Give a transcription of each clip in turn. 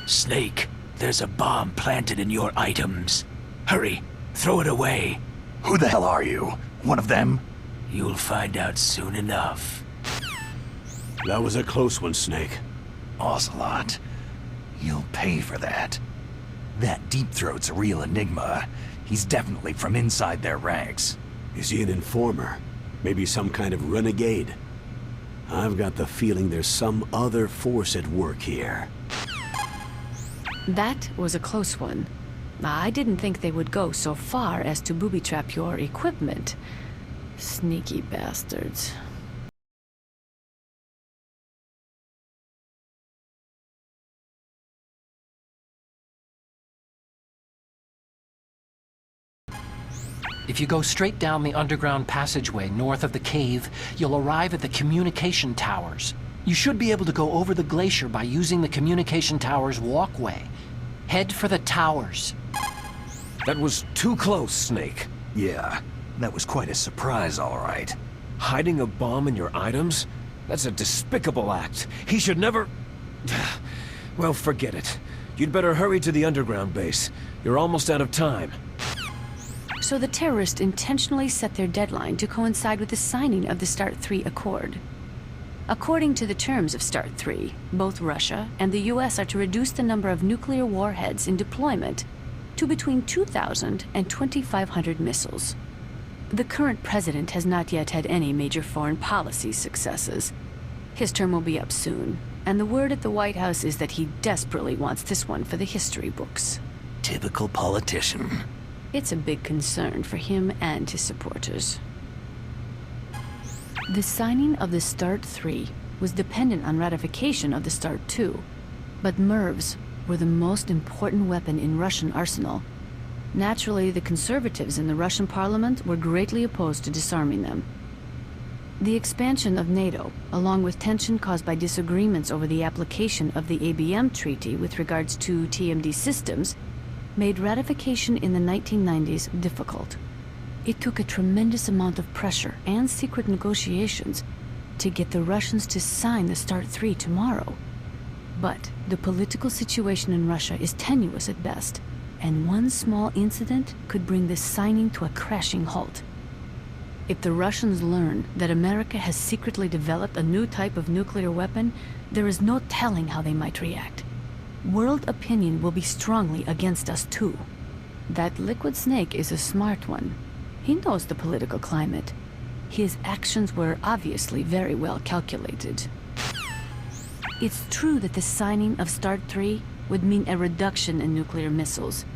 Snake, there's a bomb planted in your items. Hurry, throw it away. Who the hell are you? One of them? You'll find out soon enough. That was a close one, Snake. Ocelot. You'll pay for that. That Deep Throat's a real enigma. He's definitely from inside their ranks. Is he an informer? Maybe some kind of renegade? I've got the feeling there's some other force at work here. That was a close one. I didn't think they would go so far as to booby-trap your equipment. Sneaky bastards. If you go straight down the underground passageway north of the cave, you'll arrive at the communication towers. You should be able to go over the glacier by using the communication towers walkway. Head for the towers. That was too close, Snake. Yeah, that was quite a surprise, all right. Hiding a bomb in your items? That's a despicable act. He should never... Well, forget it. You'd better hurry to the underground base. You're almost out of time. So the terrorists intentionally set their deadline to coincide with the signing of the START 3 Accord. According to the terms of START 3, both Russia and the US are to reduce the number of nuclear warheads in deployment to between 2,000 and 2,500 missiles. The current president has not yet had any major foreign policy successes. His term will be up soon, and the word at the White House is that he desperately wants this one for the history books. Typical politician. It's a big concern for him and his supporters. The signing of the START 3 was dependent on ratification of the START 2, but MIRVs were the most important weapon in Russian arsenal. Naturally, the conservatives in the Russian parliament were greatly opposed to disarming them. The expansion of NATO, along with tension caused by disagreements over the application of the ABM treaty with regards to TMD systems, made ratification in the 1990s difficult. It took a tremendous amount of pressure and secret negotiations to get the Russians to sign the START 3 tomorrow. But the political situation in Russia is tenuous at best, and one small incident could bring this signing to a crashing halt. If the Russians learn that America has secretly developed a new type of nuclear weapon, there is no telling how they might react. World opinion will be strongly against us too. That Liquid Snake is a smart one. He knows the political climate. His actions were obviously very well calculated. It's true that the signing of START 3 would mean a reduction in nuclear missiles,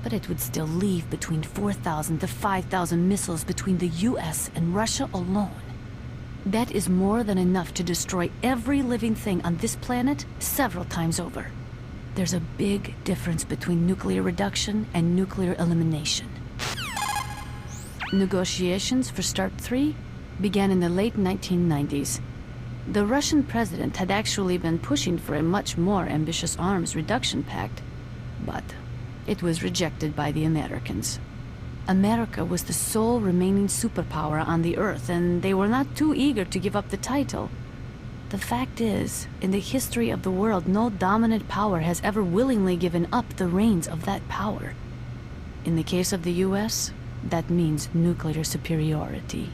but it would still leave between 4,000 to 5,000 missiles between the US and Russia alone. That is more than enough to destroy every living thing on this planet several times over. There's a big difference between nuclear reduction and nuclear elimination. Negotiations for START 3 began in the late 1990s. The Russian president had actually been pushing for a much more ambitious arms reduction pact, but it was rejected by the Americans. America was the sole remaining superpower on the Earth, and they were not too eager to give up the title. The fact is, in the history of the world, no dominant power has ever willingly given up the reins of that power. In the case of the US, that means nuclear superiority.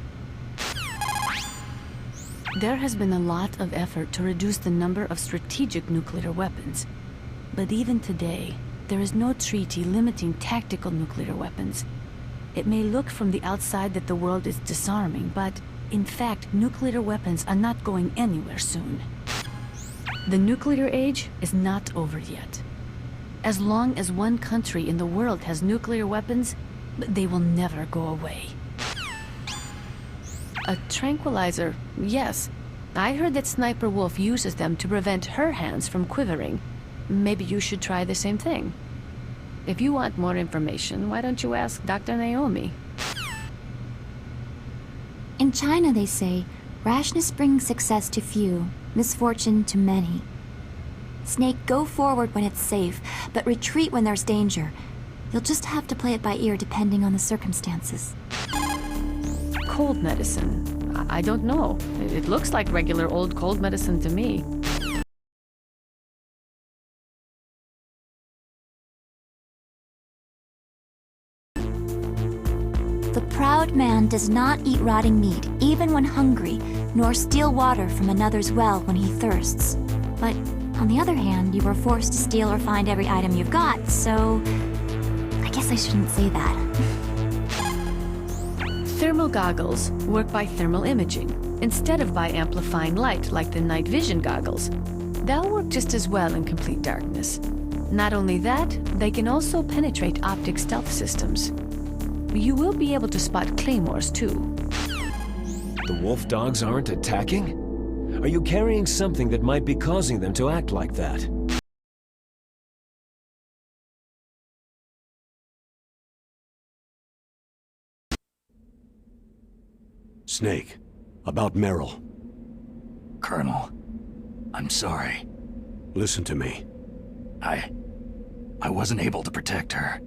There has been a lot of effort to reduce the number of strategic nuclear weapons. But even today, there is no treaty limiting tactical nuclear weapons. It may look from the outside that the world is disarming, but in fact, nuclear weapons are not going anywhere soon. The nuclear age is not over yet. As long as one country in the world has nuclear weapons, they will never go away. A tranquilizer, yes. I heard that Sniper Wolf uses them to prevent her hands from quivering. Maybe you should try the same thing. If you want more information, why don't you ask Dr. Naomi? In China, they say, rashness brings success to few, misfortune to many. Snake, go forward when it's safe, but retreat when there's danger. You'll just have to play it by ear depending on the circumstances. Cold medicine. I don't know. It looks like regular old cold medicine to me. proud man does not eat rotting meat, even when hungry, nor steal water from another's well when he thirsts. But on the other hand, you were forced to steal or find every item you've got, so I guess I shouldn't say that. Thermal goggles work by thermal imaging, instead of by amplifying light like the night vision goggles. They'll work just as well in complete darkness. Not only that, they can also penetrate optic stealth systems. You will be able to spot claymores, too. The wolf dogs aren't attacking? Are you carrying something that might be causing them to act like that? Snake, about Meryl. Colonel, I'm sorry. Listen to me. I wasn't able to protect her.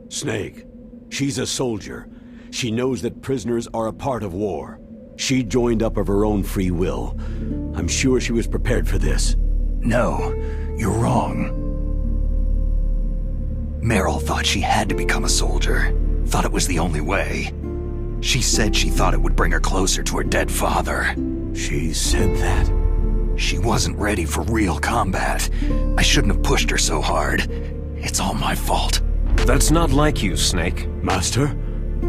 Snake, she's a soldier. She knows that prisoners are a part of war. She joined up of her own free will. I'm sure she was prepared for this. No, you're wrong. Meryl thought she had to become a soldier. Thought it was the only way. She said she thought it would bring her closer to her dead father. She said that? She wasn't ready for real combat. I shouldn't have pushed her so hard. It's all my fault. That's not like you, Snake. Master?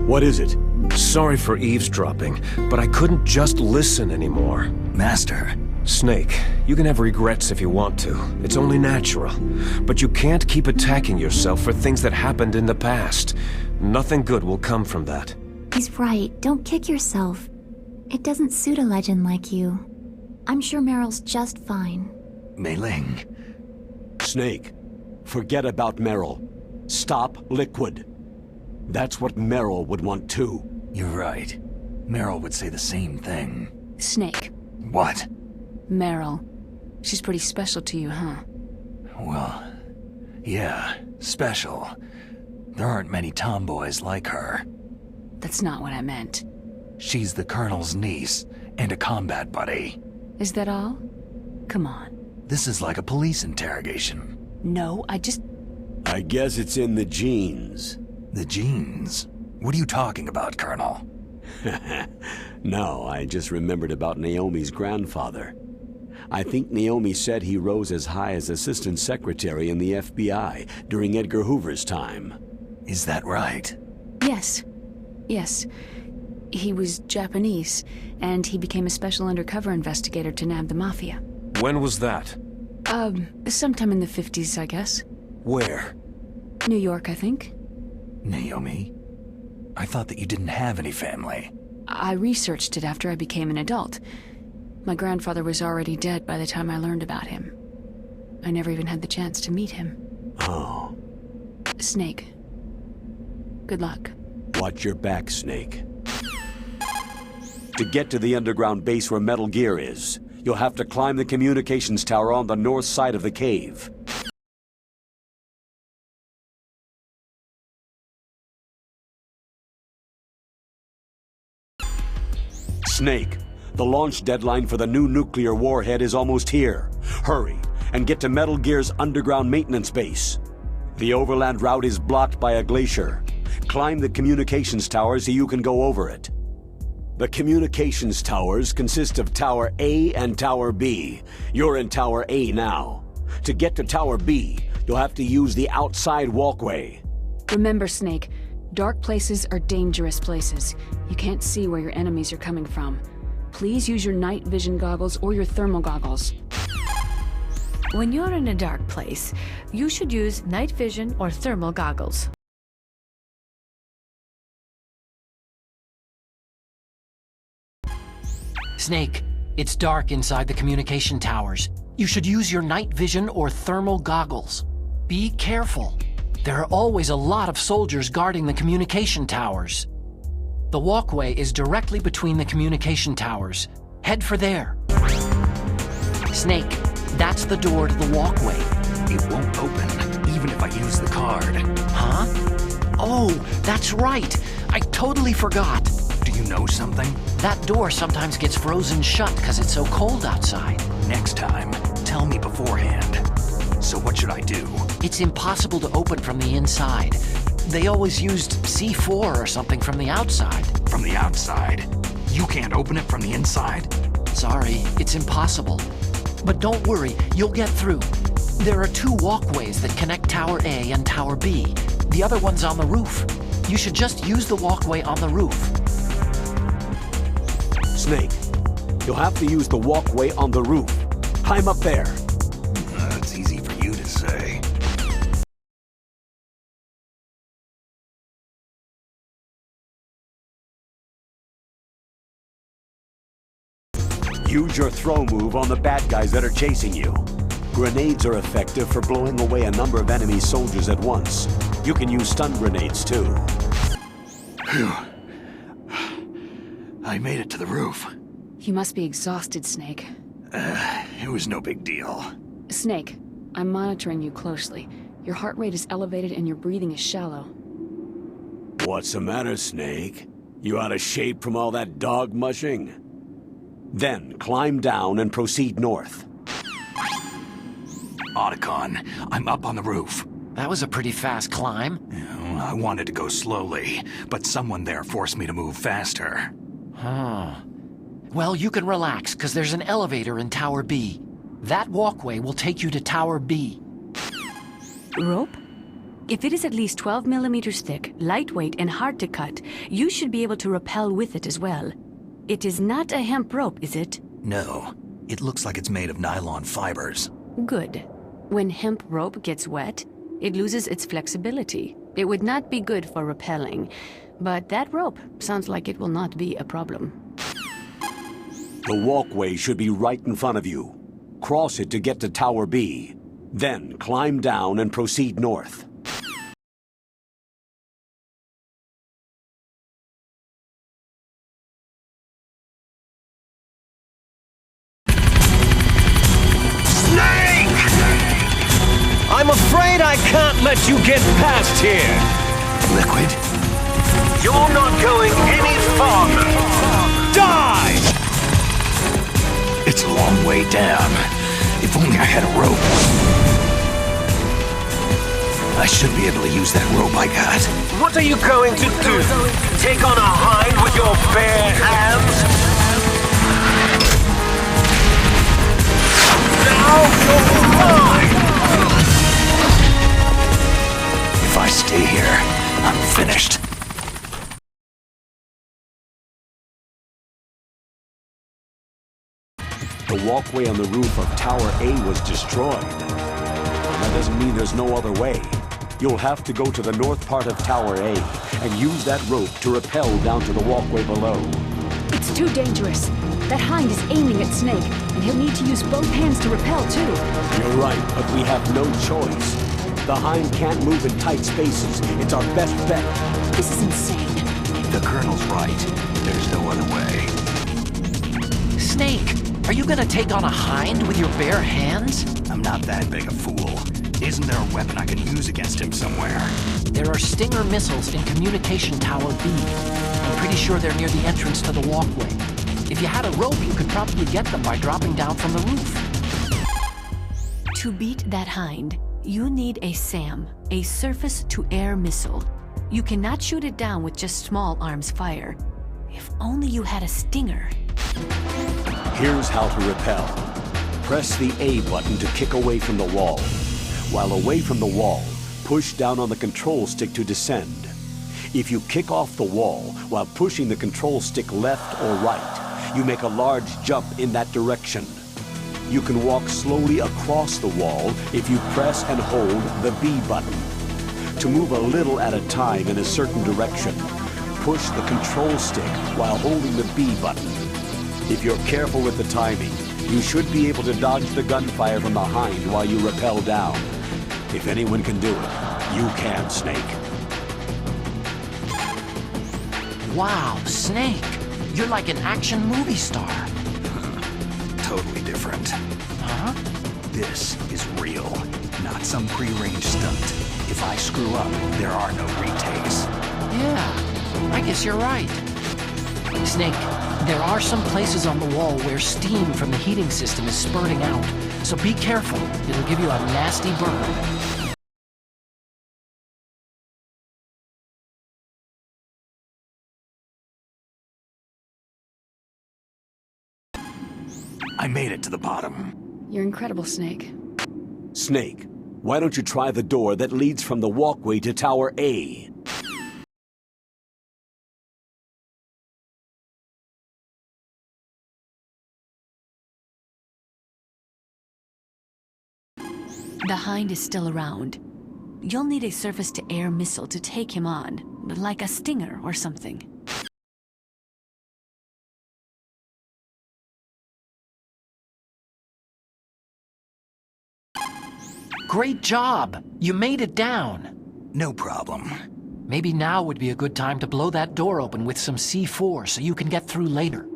What is it? Sorry for eavesdropping, but I couldn't just listen anymore. Master. Snake, you can have regrets if you want to. It's only natural. But you can't keep attacking yourself for things that happened in the past. Nothing good will come from that. He's right. Don't kick yourself. It doesn't suit a legend like you. I'm sure Meryl's just fine. Mei Ling. Snake, forget about Meryl. Stop Liquid. That's what Meryl would want too. You're right. Meryl would say the same thing. Snake. What? Meryl. She's pretty special to you, huh? Well, yeah, special. There aren't many tomboys like her. That's not what I meant. She's the Colonel's niece and a combat buddy. Is that all? Come on. This is like a police interrogation. No, I guess it's in the genes. The genes? What are you talking about, Colonel? No, I just remembered about Naomi's grandfather. I think Naomi said he rose as high as assistant secretary in the FBI during Edgar Hoover's time. Is that right? Yes. Yes. He was Japanese, and he became a special undercover investigator to nab the Mafia. When was that? Sometime in the 50s, I guess. Where? New York, I think. Naomi? I thought that you didn't have any family. I researched it after I became an adult. My grandfather was already dead by the time I learned about him. I never even had the chance to meet him. Oh. Snake. Good luck. Watch your back, Snake. To get to the underground base where Metal Gear is, you'll have to climb the communications tower on the north side of the cave. Snake, the launch deadline for the new nuclear warhead is almost here. Hurry, and get to Metal Gear's underground maintenance base. The overland route is blocked by a glacier. Climb the communications tower so you can go over it. The communications towers consist of Tower A and Tower B. You're in Tower A now. To get to Tower B, you'll have to use the outside walkway. Remember, Snake, dark places are dangerous places. You can't see where your enemies are coming from. Please use your night vision goggles or your thermal goggles. When you're in a dark place, you should use night vision or thermal goggles. Snake, it's dark inside the communication towers. You should use your night vision or thermal goggles. Be careful. There are always a lot of soldiers guarding the communication towers. The walkway is directly between the communication towers. Head for there. Snake, that's the door to the walkway. It won't open, even if I use the card. Huh? Oh, that's right. I totally forgot. Do you know something? That door sometimes gets frozen shut because it's so cold outside. Next time, tell me beforehand. So what should I do? It's impossible to open from the inside. They always used C4 or something from the outside. From the outside? You can't open it from the inside? Sorry, it's impossible. But don't worry, you'll get through. There are 2 walkways that connect Tower A and Tower B. The other one's on the roof. You should just use the walkway on the roof. Snake, you'll have to use the walkway on the roof. Climb up there. That's easy for you to say. Use your throw move on the bad guys that are chasing you. Grenades are effective for blowing away a number of enemy soldiers at once. You can use stun grenades too. Phew. I made it to the roof. You must be exhausted, Snake. It was no big deal. Snake, I'm monitoring you closely. Your heart rate is elevated and your breathing is shallow. What's the matter, Snake? You out of shape from all that dog mushing? Then climb down and proceed north. Otacon, I'm up on the roof. That was a pretty fast climb. I wanted to go slowly, but someone there forced me to move faster. Huh. Well, you can relax, because there's an elevator in Tower B. That walkway will take you to Tower B. Rope? If it is at least 12 millimeters thick, lightweight, and hard to cut, you should be able to rappel with it as well. It is not a hemp rope, is it? No. It looks like it's made of nylon fibers. Good. When hemp rope gets wet, it loses its flexibility. It would not be good for rappelling, but that rope sounds like it will not be a problem. The walkway should be right in front of you. Cross it to get to Tower B. Then climb down and proceed north. I'm afraid I can't let you get past here! Liquid? You're not going any farther! Die! It's a long way down. If only I had a rope. I should be able to use that rope I got. What are you going to do? Take on a hind with your bare hands? Now you're mine! If I stay here, I'm finished. The walkway on the roof of Tower A was destroyed. That doesn't mean there's no other way. You'll have to go to the north part of Tower A and use that rope to rappel down to the walkway below. It's too dangerous. That hind is aiming at Snake, and he'll need to use both hands to rappel too. You're right, but we have no choice. The hind can't move in tight spaces. It's our best bet. This is insane. The Colonel's right. There's no other way. Snake, are you gonna take on a hind with your bare hands? I'm not that big a fool. Isn't there a weapon I can use against him somewhere? There are Stinger missiles in Communication Tower B. I'm pretty sure they're near the entrance to the walkway. If you had a rope, you could probably get them by dropping down from the roof. To beat that hind, you need a SAM, a surface-to-air missile. You cannot shoot it down with just small arms fire. If only you had a Stinger. Here's how to rappel. Press the A button to kick away from the wall. While away from the wall, push down on the control stick to descend. If you kick off the wall while pushing the control stick left or right, you make a large jump in that direction. You can walk slowly across the wall if you press and hold the B button. To move a little at a time in a certain direction, push the control stick while holding the B button. If you're careful with the timing, you should be able to dodge the gunfire from behind while you rappel down. If anyone can do it, you can, Snake. Wow, Snake, you're like an action movie star. Totally different. Huh? This is real, not some pre-arranged stunt. If I screw up, there are no retakes. Yeah, I guess you're right. Snake, there are some places on the wall where steam from the heating system is spurting out, so be careful. It'll give you a nasty burn. made it to the bottom. You're incredible, Snake. Snake, why don't you try the door that leads from the walkway to Tower A? The Hind is still around. You'll need a surface-to-air missile to take him on, like a Stinger or something. Great job! You made it down. No problem. Maybe now would be a good time to blow that door open with some C4 so you can get through later.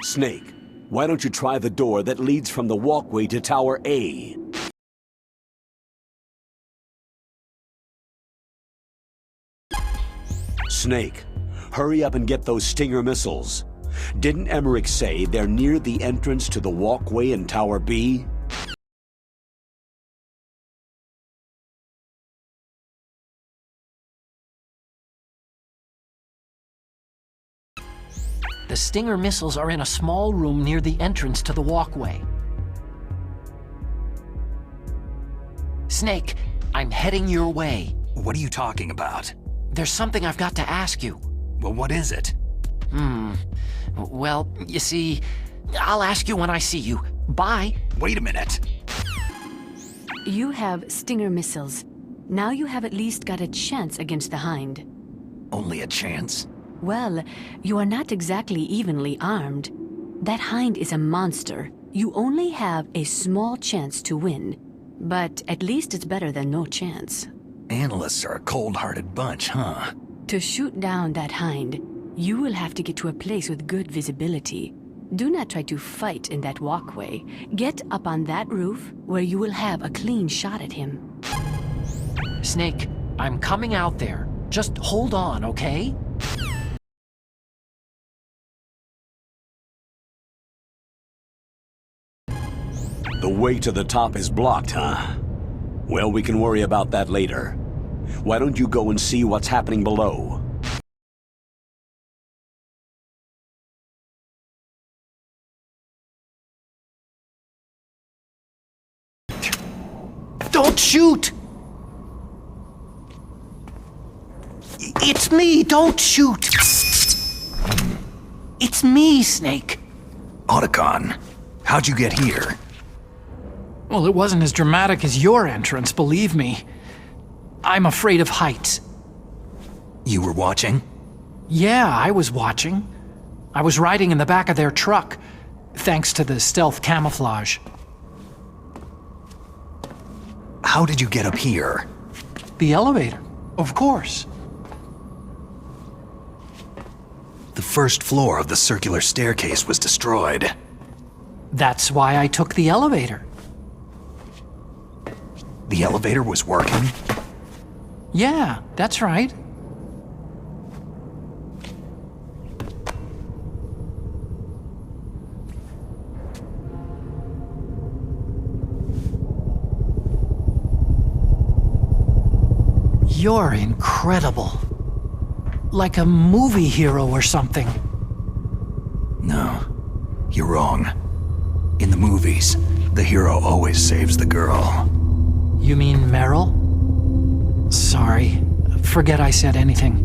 Snake, why don't you try the door that leads from the walkway to Tower A? Snake, hurry up and get those Stinger missiles. Didn't Emmerich say they're near the entrance to the walkway in Tower B? The Stinger missiles are in a small room near the entrance to the walkway. Snake, I'm heading your way. What are you talking about? There's something I've got to ask you. Well, what is it? Well, you see, I'll ask you when I see you. Bye. Wait a minute. You have Stinger missiles. Now you have at least got a chance against the Hind. Only a chance? Well, you are not exactly evenly armed. That Hind is a monster. You only have a small chance to win. But at least it's better than no chance. Analysts are a cold-hearted bunch, huh? To shoot down that Hind, you will have to get to a place with good visibility. Do not try to fight in that walkway. Get up on that roof where you will have a clean shot at him. Snake, I'm coming out there. Just hold on, okay? The way to the top is blocked, huh? Well, we can worry about that later. Why don't you go and see what's happening below? Don't shoot! It's me, don't shoot! It's me, Snake. Otacon, how'd you get here? Well, it wasn't as dramatic as your entrance, believe me. I'm afraid of heights. You were watching? Yeah, I was watching. I was riding in the back of their truck, thanks to the stealth camouflage. How did you get up here? The elevator, of course. The first floor of the circular staircase was destroyed. That's why I took the elevator. The elevator was working? Yeah, that's right. You're incredible. Like a movie hero or something. No, you're wrong. In the movies, the hero always saves the girl. You mean Meryl? Sorry. Forget I said anything.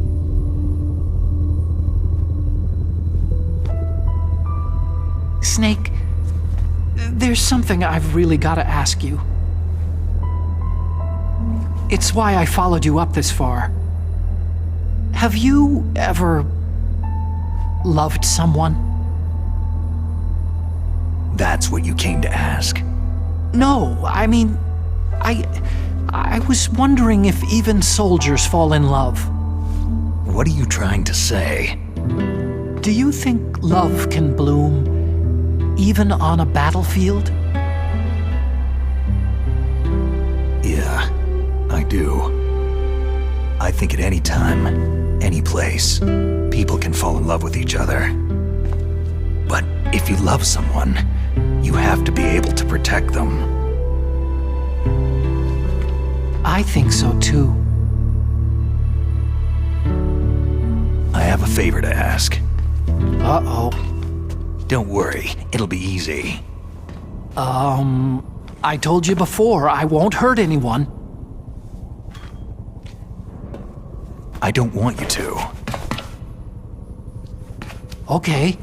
Snake, there's something I've really got to ask you. It's why I followed you up this far. Have you ever loved someone? That's what you came to ask? No, I mean, I was wondering if even soldiers fall in love. What are you trying to say? Do you think love can bloom even on a battlefield? Yeah, I do. I think at any time, any place, people can fall in love with each other. But if you love someone, you have to be able to protect them. I think so too. I have a favor to ask. Uh-oh. Don't worry, it'll be easy. I told you before, I won't hurt anyone. I don't want you to. Okay.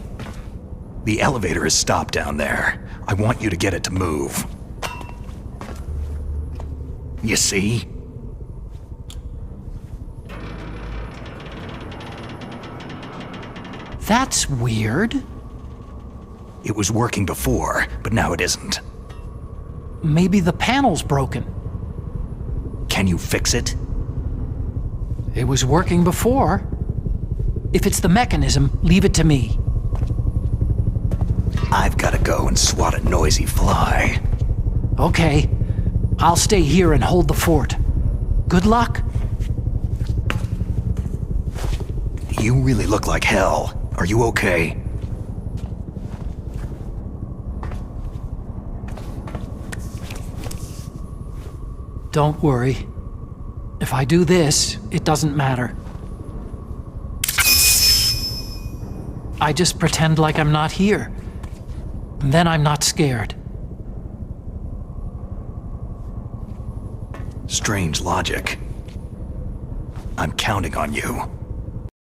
The elevator is stopped down there. I want you to get it to move. You see? That's weird. It was working before, but now it isn't. Maybe the panel's broken. Can you fix it? It was working before. If it's the mechanism, leave it to me. I've gotta go and swat a noisy fly. Okay. I'll stay here and hold the fort. Good luck. You really look like hell. Are you okay? Don't worry. If I do this, it doesn't matter. I just pretend like I'm not here. And then I'm not scared. Strange logic. I'm counting on you.